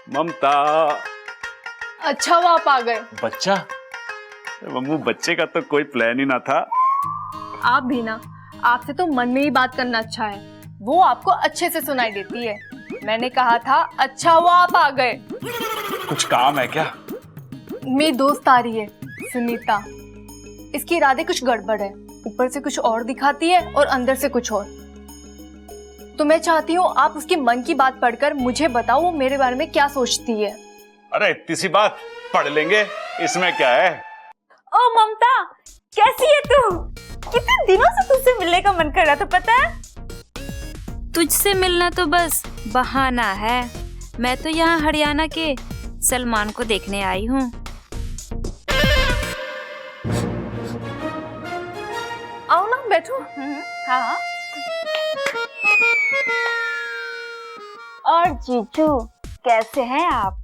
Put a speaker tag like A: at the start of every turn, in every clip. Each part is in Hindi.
A: ममता।
B: अच्छा वो आप आ गए।
A: बच्चा? मम्मू बच्चे का तो कोई प्लान ही ना था।
B: आप भी ना, आपसे तो मन में ही बात करना अच्छा है, वो आपको अच्छे से सुनाई देती है। मैंने कहा था अच्छा हुआ आप आ गए।
A: कुछ काम है क्या?
B: मेरी दोस्त आ रही है सुनीता, इसके इरादे कुछ गड़बड़ है, ऊपर से कुछ और दिखाती है और अंदर से कुछ और। तो मैं चाहती हूँ आप उसके मन की बात पढ़कर मुझे बताओ वो मेरे बारे में क्या सोचती है।
A: अरे इतनी सी बात पढ़ लेंगे, इसमें क्या है।
C: ओ ममता, कैसी है तू? कितने दिनों से तुझसे मिलने का मन कर रहा था, पता है?
D: तुझसे मिलना तो बस बहाना है। मैं तो यहाँ हरियाणा के सलमान को देखने आई हूँ।
B: आओ ना बैठो।
C: हाँ। और जीजू कैसे हैं आप?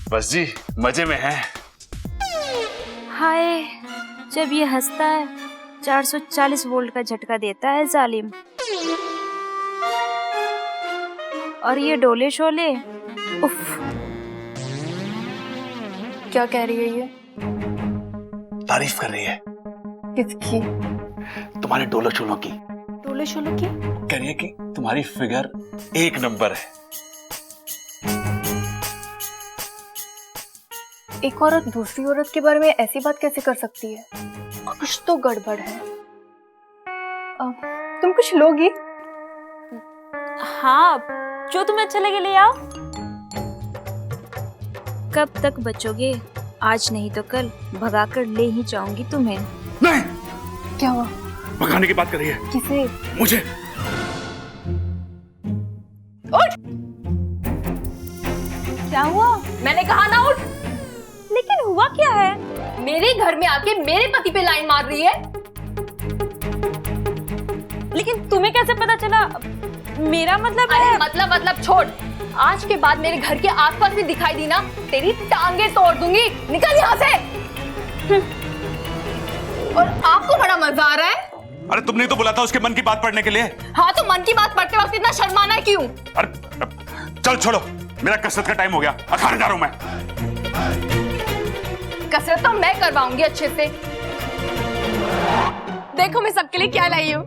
A: बस जी मजे में है।
D: हाय, जब ये हंसता है 440 वोल्ट का झटका देता है जालिम। और ये डोले शोले, उफ।
B: क्या कह रही है ये?
A: तारीफ कर रही है।
B: किसकी?
A: तुम्हारे डोलो चूलों की।
B: डोले शोले की?
A: कह रही है कि तुम्हारी फिगर 1 नंबर है।
B: एक औरत दूसरी औरत के बारे में ऐसी बात कैसे कर सकती है? कुछ तो गड़बड़ है। तुम कुछ लोगी?
C: हाँ, जो तुम्हें अच्छा लगे ले आओ।
D: कब तक बचोगे? आज नहीं तो कल भगाकर ले ही जाऊंगी तुम्हें।
A: नहीं,
B: क्या हुआ?
A: भगाने की बात कर रही है।
B: किसे?
A: मुझे।
B: उठ!
C: क्या हुआ?
B: मैंने कहा ना उठ।
C: लेकिन हुआ क्या है?
B: मेरे घर में आके मेरे पति पे लाइन मार रही है।
C: लेकिन तुम्हें कैसे पता चला? मेरा मतलब
B: अरे
C: है।
B: मतलब छोड़। आज के बाद मेरे घर के आसपास भी दिखाई दी ना, तेरी टांगे तोड़ दूंगी। निकल यहाँ से। और आपको बड़ा मजा आ रहा है?
A: अरे तुमने तो बोला था उसके मन की बात पढ़ने के लिए।
B: हाँ तो मन की बात पढ़ते वक्त इतना शर्माना है क्यों?
A: अरे चल छोड़ो, मेरा कसरत का टाइम हो गया, अखाड़े जा रहा हूं मैं।
B: कसरत तो मैं करवाऊंगी अच्छे से। देखो मैं सबके लिए क्या लाई हूँ।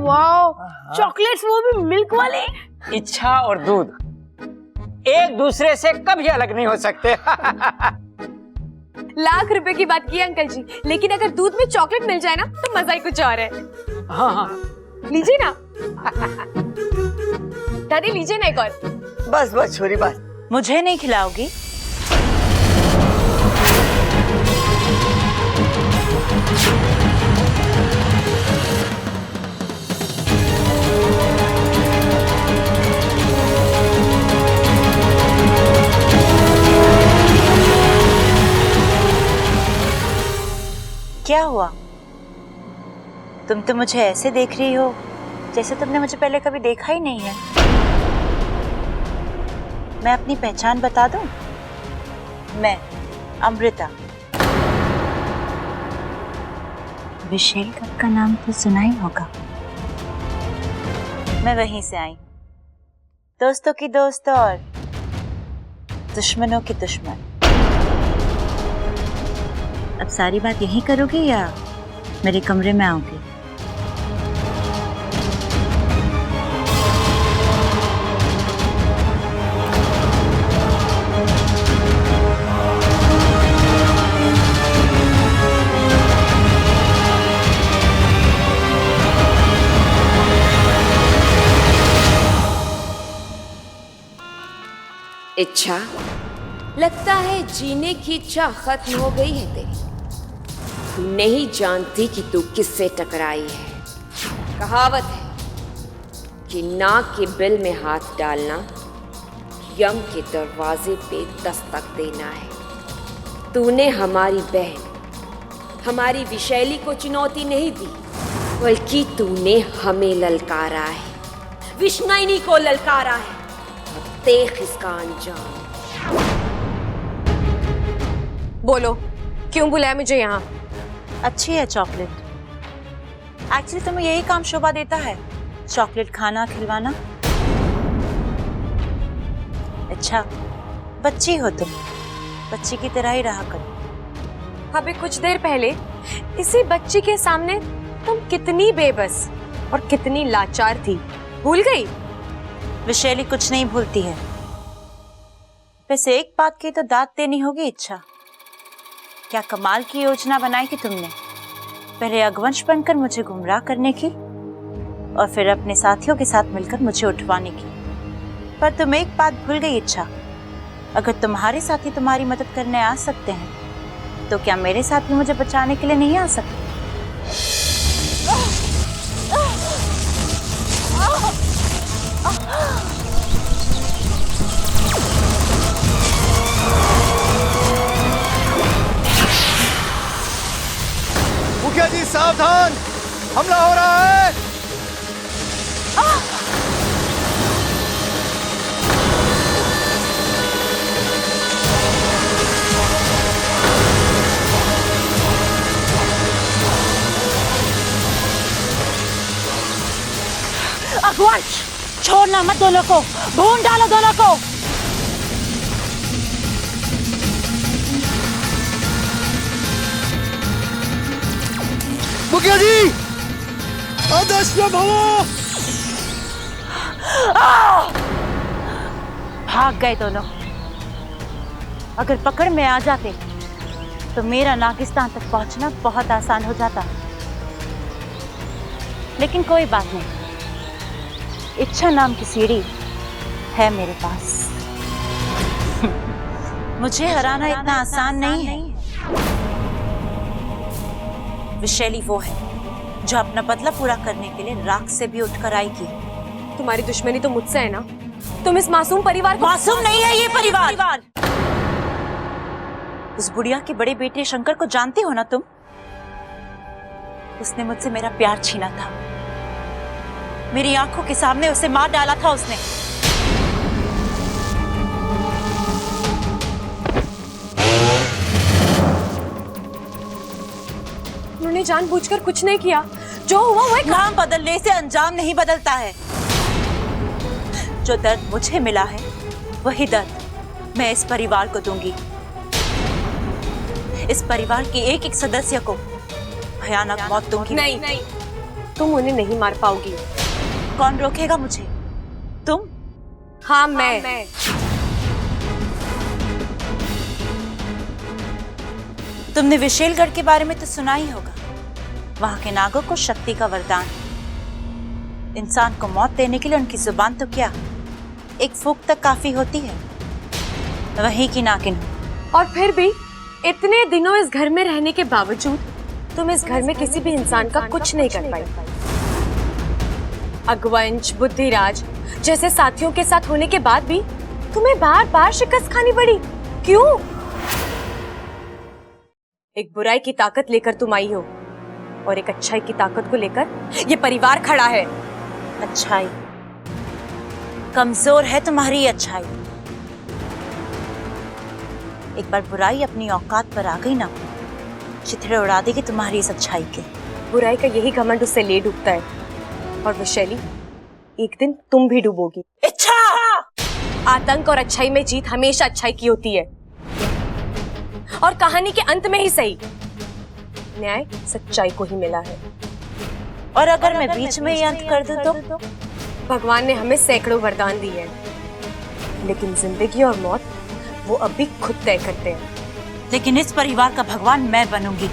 B: वाओ, चॉकलेट्स, वो भी मिल्क वाले।
E: इच्छा और दूध एक दूसरे से कभी अलग नहीं हो सकते।
B: लाख रुपए की बात की अंकल जी, लेकिन अगर दूध में चॉकलेट मिल जाए ना तो मजा ही कुछ और है।
E: हाँ हाँ,
B: लीजिए ना। दादी लीजिए ना एक और।
E: बस बस छोरी बस।
C: मुझे नहीं खिलाओगी? क्या हुआ? तुम तो मुझे ऐसे देख रही हो जैसे तुमने मुझे पहले कभी देखा ही नहीं है। मैं अपनी पहचान बता दूं? मैं अमृता। विशेल कप का नाम तो सुना ही होगा। मैं वहीं से आई, दोस्तों की दोस्त और दुश्मनों की दुश्मन। अब सारी बात यही करोगे या मेरे कमरे में आओगे?
F: इच्छा, लगता है जीने की इच्छा खत्म हो गई है तेरी। तू नहीं जानती कि तू किससे टकराई है। कहावत है कि नाक के बिल में हाथ डालना यम के दरवाजे पे दस्तक देना है। तूने हमारी बहन, हमारी विशैली को चुनौती नहीं दी, बल्कि तूने हमें ललकारा है, विष्णुनी को ललकारा है। अब देख इसका अंजाम।
B: बोलो क्यों बुलाया मुझे यहाँ?
C: अच्छी है चॉकलेट। एक्चुअली तुम्हें यही काम शोभा देता है, चॉकलेट खाना, खिलवाना। इच्छा, बच्ची हो तुम, बच्ची की तरह ही रहा करो।
F: अभी कुछ देर पहले इसी बच्ची के सामने तुम कितनी बेबस और कितनी लाचार थी, भूल गई?
C: विशैली कुछ नहीं भूलती है। वैसे एक बात की तो दाद देनी होगी इच्छा। क्या कमाल की योजना बनाई थी तुमने, पहले अगवंश बनकर मुझे गुमराह करने की और फिर अपने साथियों के साथ मिलकर मुझे उठवाने की। पर तुम एक बात भूल गई इच्छा, अगर तुम्हारे साथी तुम्हारी मदद करने आ सकते हैं तो क्या मेरे साथी मुझे बचाने के लिए नहीं आ सकते?
G: मुखिया जी सावधान, हमला हो रहा है।
C: अगवंश, छोड़ना मत दोनों को, भून डालो दोनों को।
G: मुखिया जी, अदृश्य भवो।
C: भाग गए दोनों। अगर पकड़ में आ जाते तो मेरा नागिस्तान तक पहुंचना बहुत आसान हो जाता, लेकिन कोई बात नहीं, इच्छा नाम की सीढ़ी है मेरे पास। मुझे हराना इतना आसान नहीं है। विशैली वो है जो अपना बदला पूरा करने के लिए राख से भी उठकर आएगी।
F: तुम्हारी दुश्मनी तो मुझसे है ना? तुम इस मासूम परिवार को...
C: मासूम नहीं है ये परिवार। उस बुढ़िया के बड़े बेटे शंकर को जानती हो ना तुम? उसने मुझसे मेरा प्यार छीना था, मेरी आंखों के सामने उसे मार डाला था उसने।
F: उन्होंने जानबूझकर कुछ नहीं किया, जो हुआ वो एक...
C: नाम बदलने से अंजाम नहीं बदलता है। जो दर्द मुझे मिला है वही दर्द मैं इस परिवार को दूंगी। इस परिवार के एक एक सदस्य को भयानक मौत दूंगी।
F: नहीं, तुम उन्हें नहीं मार पाओगी।
C: कौन रोकेगा मुझे? तुम?
F: हाँ, मैं।
C: तुमने विशेलगढ़ के बारे में तो सुना ही होगा। वहां के नागों को शक्ति का वरदान, इंसान को मौत देने के लिए उनकी जुबान तो क्या, एक फूंक तक काफी होती है। वहीं की नागिन।
F: और फिर भी इतने दिनों इस घर में रहने के बावजूद तुम इस घर में किसी भी इंसान का कुछ नहीं कर पाई। अगवंश, बुद्धिराज जैसे साथियों के साथ होने के बाद भी तुम्हें बार बार शिकस्त खानी पड़ी। क्यों? एक बुराई की ताकत लेकर तुम आई हो और एक अच्छाई की ताकत को लेकर ये परिवार खड़ा है।
C: अच्छाई कमजोर है तुम्हारी अच्छाई। एक बार बुराई अपनी औकात पर आ गई ना, चिथड़े उड़ा देगी तुम्हारी इस अच्छाई के।
F: बुराई का यही घमंड उससे ले डूबता है, और विशैली एक दिन तुम भी डूबोगी।
C: इच्छा!
F: आतंक और अच्छाई में जीत हमेशा अच्छाई की होती है, और कहानी के अंत में ही सही न्याय सच्चाई को ही मिला है।
C: और अगर मैं बीच में ही अंत कर दूं तो?
F: भगवान ने हमें सैकड़ों वरदान दिए हैं, लेकिन जिंदगी और मौत वो अभी खुद तय करते हैं।
C: लेकिन इस परिवार का भगवान मैं बनूंगी,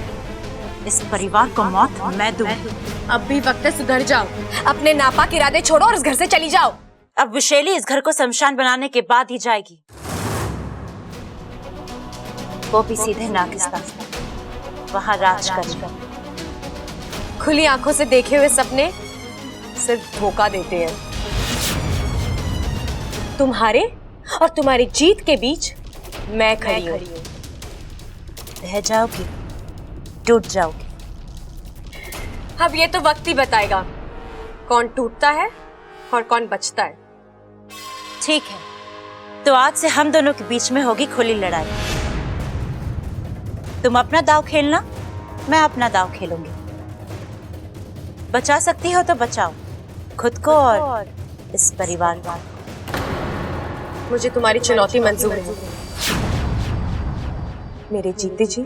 C: इस परिवार को मौत मैं दूंगी।
F: अब भी वक्त है, सुधर जाओ, अपने नापाक इरादे छोड़ो और इस घर से चली जाओ।
C: अब विशैली इस घर को शमशान बनाने के बाद ही जाएगी, वो भी सीधे नागिस्तान, वहां राज कर।
F: खुली आंखों से देखे हुए सपने सिर्फ धोखा देते हैं। तुम्हारे और तुम्हारी जीत के बीच मैं खड़ी हूँ।
C: रह जाओगी, टूट जाओगी।
F: अब ये तो वक्त ही बताएगा कौन टूटता है और कौन बचता है।
C: ठीक है, तो आज से हम दोनों के बीच में होगी खुली लड़ाई। तुम अपना दाव खेलना, मैं अपना दाव खेलूंगी। बचा सकती हो तो बचाओ खुद को और इस परिवार को।
F: मुझे तुम्हारी चुनौती मंजूर है। मेरे जीते जी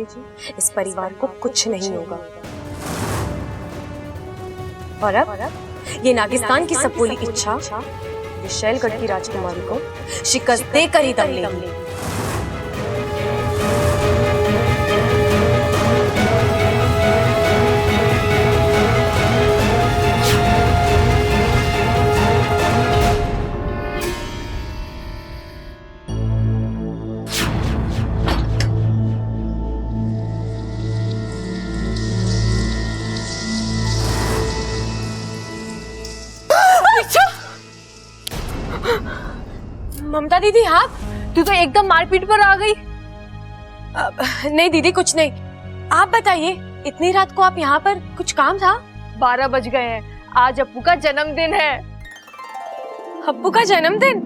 F: इस परिवार को कुछ नहीं होगा। और अब ये नागिस्तान की सबोली इच्छा विशैलगढ़ की राजकुमारी को शिकस्त देकर ही दम लेगी। ममता दीदी, आप?
B: तू तो एकदम मारपीट पर आ गई।
F: नहीं दीदी, कुछ नहीं। आप बताइए, इतनी रात को आप यहाँ पर, कुछ काम था?
B: 12 बज गए हैं। आज अप्पू का जन्मदिन है।
F: अप्पू का जन्मदिन?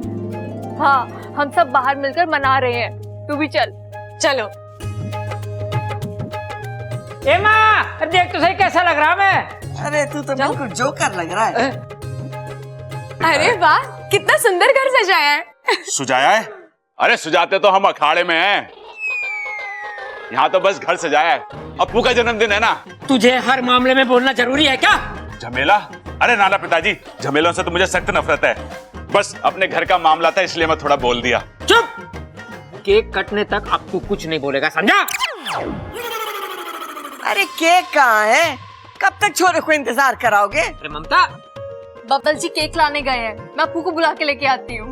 B: हाँ, हम सब बाहर मिलकर मना रहे हैं। तू भी चल।
F: चलो।
E: ए माँ, देख तो सही कैसा लग रहा मैं।
H: अरे तू तो बिल्कुल जोकर लग रहा है।
F: अरे वाह, कितना सुंदर घर सजाया है।
A: सुजाया है? अरे सुजाते तो हम अखाड़े में हैं। यहाँ तो बस घर सजाया है। अप्पू का जन्मदिन है ना।
E: तुझे हर मामले में बोलना जरूरी है क्या?
A: झमेला? अरे नाना पिताजी, झमेलों से तो मुझे सख्त नफरत है। बस अपने घर का मामला था इसलिए मैं थोड़ा बोल दिया।
E: चुप! केक कटने तक अब तू कुछ नहीं बोलेगा, समझा?
H: अरे केक कहाँ है? कब तक छोरे को इंतजार कराओगे?
E: अरे ममता,
B: बब्बल जी केक लाने गए हैं। मैं अप्पू को बुला के लेके आती हूँ।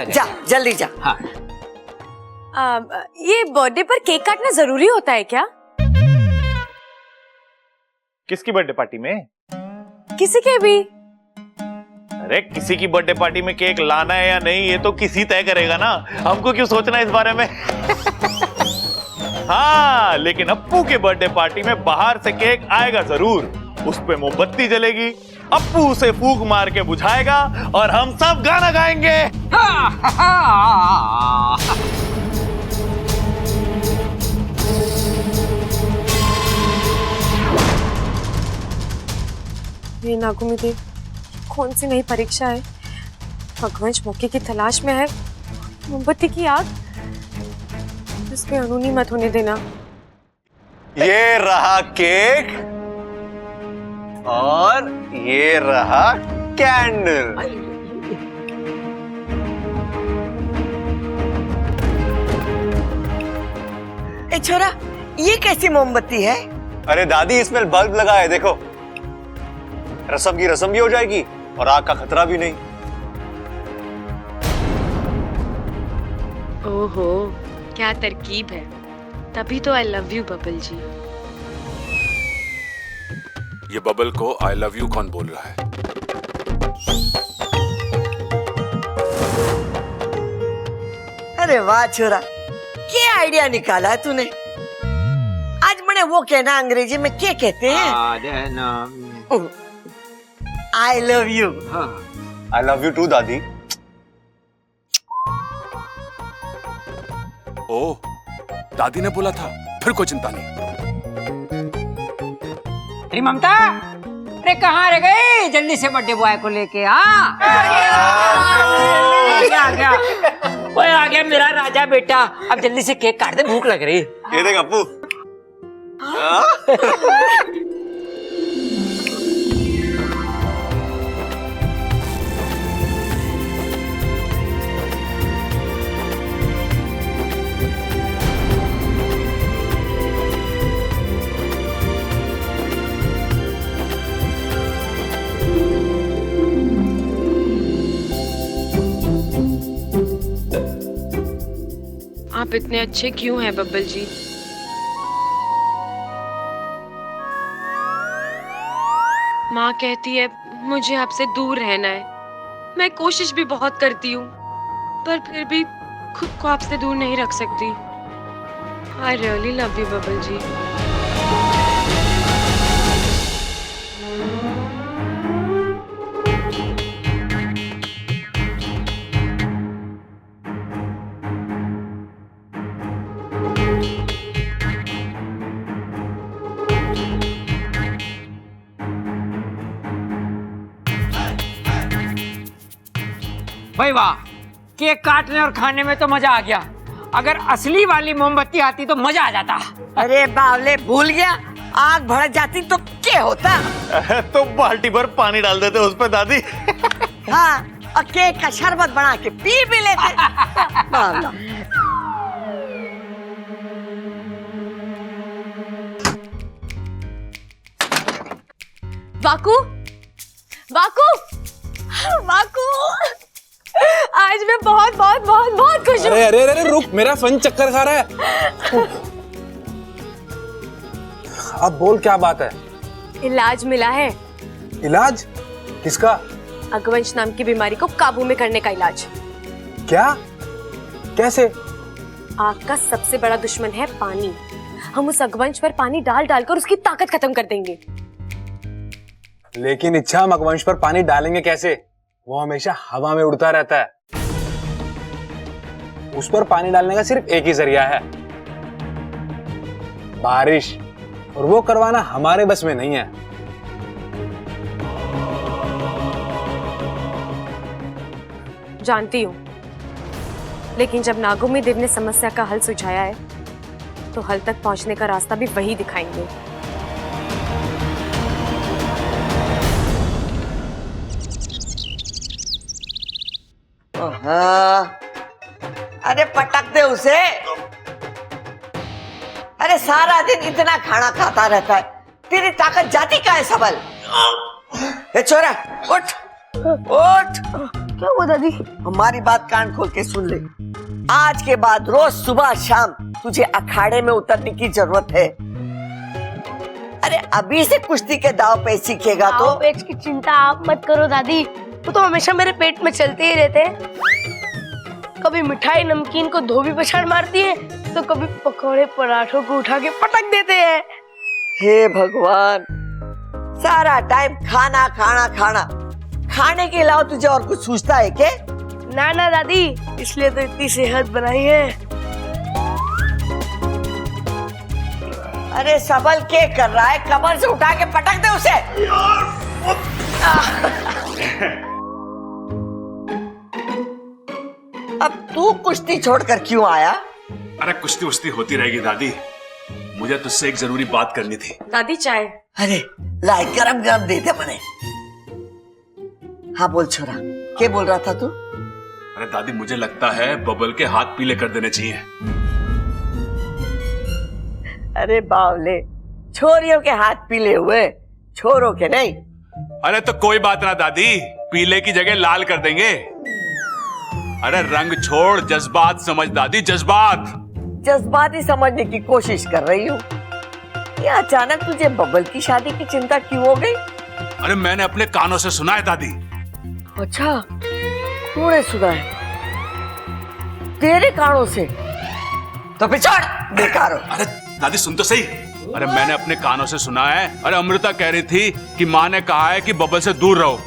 H: जा जल्दी जा।
E: हाँ।
F: ये बर्थडे पर केक काटना जरूरी होता है क्या?
G: किसकी बर्थडे पार्टी में?
F: किसी के भी?
G: अरे किसी की बर्थडे पार्टी में केक लाना है या नहीं ये तो किसी तय करेगा ना। हमको क्यों सोचना इस बारे में? हाँ, लेकिन अप्पू के बर्थडे पार्टी में बाहर से केक आएगा जरूर। उस पे मोमबत्ती जलेगी, अप्पू उसे फूंक मार के बुझाएगा और हम सब गाना गाएंगे।
F: ये नागुमी देव, कौन सी नई परीक्षा है? भगवंश मौके की तलाश में है। मोमबत्ती की आग, इसमें अनूनी मत होने देना।
G: ये रहा केक और ये रहा कैंडल।
H: ए छोरा, ये कैसी मोमबत्ती है?
G: अरे दादी, इसमें बल्ब लगा है, देखो। रस्म की रस्म भी हो जाएगी और आग का खतरा भी नहीं।
I: ओहो, क्या तरकीब है। तभी तो आई लव यू बबल जी।
A: ये बबल को आई लव यू कौन बोल रहा है?
H: अरे वाह छोरा, क्या आइडिया निकाला है तूने। आज मैंने वो कहना अंग्रेजी में क्या कहते हैं? I love you.
G: I love you too दादी।
A: ओ, दादी ने बोला था, फिर कोई चिंता नहीं।
E: अरे ममता, अरे कहाँ रह गई? जल्दी से बर्थडे बॉय को लेके आ गया। वो आ गया मेरा राजा बेटा। अब जल्दी से केक काट दे, भूख लग रही।
G: ये देख अप्पू।
I: आप इतने अच्छे क्यों हैं बब्बल जी? माँ कहती है मुझे आपसे दूर रहना है। मैं कोशिश भी बहुत करती हूँ, पर फिर भी खुद को आपसे दूर नहीं रख सकती। I really love you Babbal ji.
E: भाई वाह, केक काटने और खाने में तो मजा आ गया, अगर असली वाली मोमबत्ती आती तो मजा आ जाता।
H: अरे बावले, भूल गया, आग भड़क जाती तो क्या होता।
G: तो बाल्टी भर पानी डाल देते उस पे दादी।
H: हाँ, और केक का शरबत बना के पी भी लेते। बावला।
I: वाकू, वाकू, वाकू, आज मैं बहुत बहुत बहुत बहुत खुश हूँ।
J: अरे अरे अरे रुक, मेरा फन चक्कर खा रहा है। अब बोल क्या बात है?
I: इलाज मिला है।
J: इलाज? किसका?
I: अगवंश नाम की बीमारी को काबू में करने का इलाज।
J: क्या? कैसे?
I: आग का सबसे बड़ा दुश्मन है पानी। हम उस अगवंश पर पानी डाल डालकर उसकी ताकत खत्म कर देंगे।
J: लेकिन इच्छा हम अगवंश पर पानी डालेंगे कैसे? वो हमेशा हवा में उड़ता रहता है। उस पर पानी डालने का सिर्फ एक ही जरिया है, बारिश, और वो करवाना हमारे बस में नहीं है।
I: जानती हूँ, लेकिन जब नागोमी देव ने समस्या का हल सुझाया है तो हल तक पहुंचने का रास्ता भी वही दिखाएंगे।
H: हाँ। अरे पटक दे उसे। अरे सारा दिन इतना खाना खाता रहता है, तेरी ताकत जाती कहाँ है सबल? ए छोरा, उठ उठ।
I: क्या हुआ दादी?
H: हमारी बात कान खोल के सुन ले। आज के बाद रोज सुबह शाम तुझे अखाड़े में उतरने की जरूरत है। अरे अभी से कुश्ती के दाव पे सीखेगा तो।
K: पेट की चिंता आप मत करो दादी, वो तो हमेशा मेरे पेट में चलते ही रहते हैं। कभी मिठाई नमकीन को धोबी पछाड़ मारती है, तो कभी पकौड़े पराठों को उठा के पटक देते हैं।
H: हे भगवान, सारा टाइम खाना खाना खाना, खाने के अलावा तुझे और कुछ सूझता है क्या?
K: ना ना दादी, इसलिए तो इतनी सेहत बनाई है।
H: अरे सबल क्या कर रहा है? कमर से उठा के पटक दे उसे। अब तू कुश्ती छोड़कर क्यों आया?
A: अरे कुश्ती उश्ती होती रहेगी दादी, मुझे तुझसे एक जरूरी बात करनी थी।
I: दादी चाय।
H: अरे लाई, गरम गरम दे दे मने। हाँ बोल छोरा, क्या बोल रहा था तू?
A: अरे दादी, मुझे लगता है बबल के हाथ पीले कर देने चाहिए।
H: अरे बावले, छोरियों के हाथ पीले हुए, छोरों के नहीं।
A: अरे तो कोई बात ना दादी, पीले की जगह लाल कर देंगे। अरे रंग छोड़, जज्बात समझ दादी, जज्बात।
H: जज्बात ही समझने की कोशिश कर रही हूँ। ये अचानक तुझे बबल की शादी की चिंता क्यों हो गई?
A: अरे मैंने अपने कानों से सुना है दादी।
H: अच्छा, तूने सुना है? तेरे कानों से? तो पिछड़, बेकार हो।
A: अरे दादी सुन तो सही। अरे मैंने अपने कानों से सुना है। अरे अमृता कह रही थी कि माँ ने कहा है कि बबल से दूर रहो,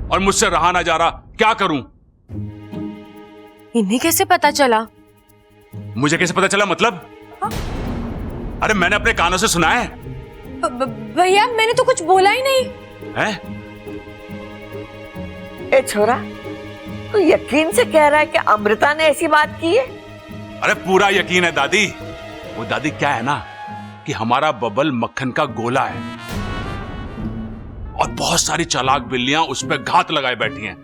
A: और मुझसे रहा ना जा रहा, क्या करूं?
I: इन्हें कैसे पता चला?
A: मुझे कैसे पता चला मतलब? अरे मैंने अपने कानों से सुना है।
I: भैया मैंने तो कुछ बोला ही नहीं
A: है?
H: ए छोरा, तू यकीन से कह रहा है कि अमृता ने ऐसी बात की है?
A: अरे पूरा यकीन है दादी। वो दादी क्या है ना कि हमारा बबल मक्खन का गोला है, और बहुत सारी चालाक बिल्लियां उस पर घात लगाए बैठी हैं।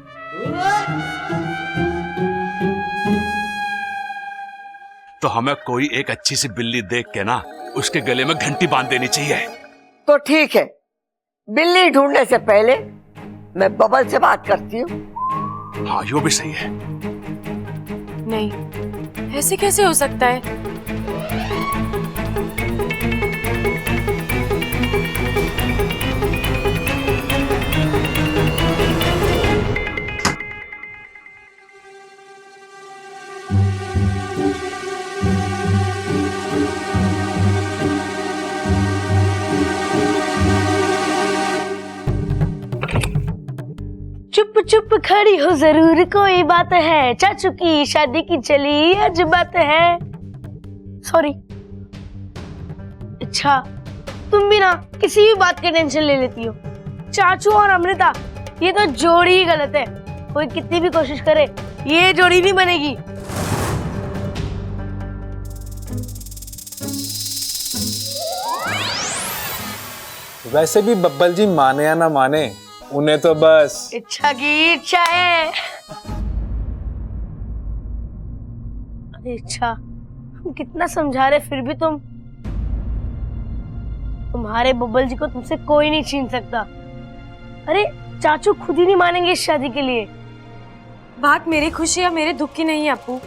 A: तो हमें कोई एक अच्छी सी बिल्ली देख के ना उसके गले में घंटी बांध देनी चाहिए।
H: तो ठीक है, बिल्ली ढूंढने से पहले मैं बबल से बात करती हूँ।
A: हाँ यो भी सही है।
I: नहीं, ऐसे कैसे हो सकता है?
K: चुप चुप खड़ी हो, जरूर कोई बात है। चाचू की शादी की चली आज बात है। सॉरी। अच्छा, तुम भी ना किसी भी बात की टेंशन ले लेती हो। चाचू और अमृता, ये तो जोड़ी ही गलत है। कोई कितनी भी कोशिश करे ये जोड़ी नहीं बनेगी।
J: वैसे भी बब्बल जी माने या ना माने, उन्हें तो बस
K: इच्छा की इच्छा है। अरे इच्छा, हम कितना समझा रहे फिर भी तुम्हारे बब्बल जी को तुमसे कोई नहीं छीन सकता। अरे चाचू खुद ही नहीं मानेंगे इस शादी के लिए।
I: बात मेरी खुशी या मेरे दुख की नहीं है अपू।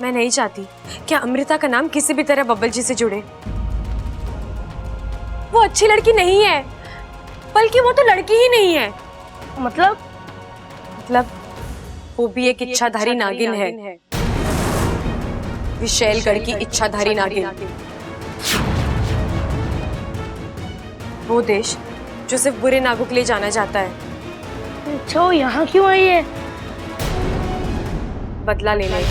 I: मैं नहीं चाहती कि अमृता का नाम किसी भी तरह बब्बल जी से जुड़े। वो अच्छी लड़की नहीं है, बल्कि वो तो लड़की ही नहीं है। मतलब वो भी एक इच्छाधारी नागिन है, विशैलगढ़ की इच्छाधारी नागिन। वो देश जो सिर्फ बुरे नागों के लिए जाना जाता है।
K: अच्छा वो यहाँ क्यों आई है?
I: बदला लेने।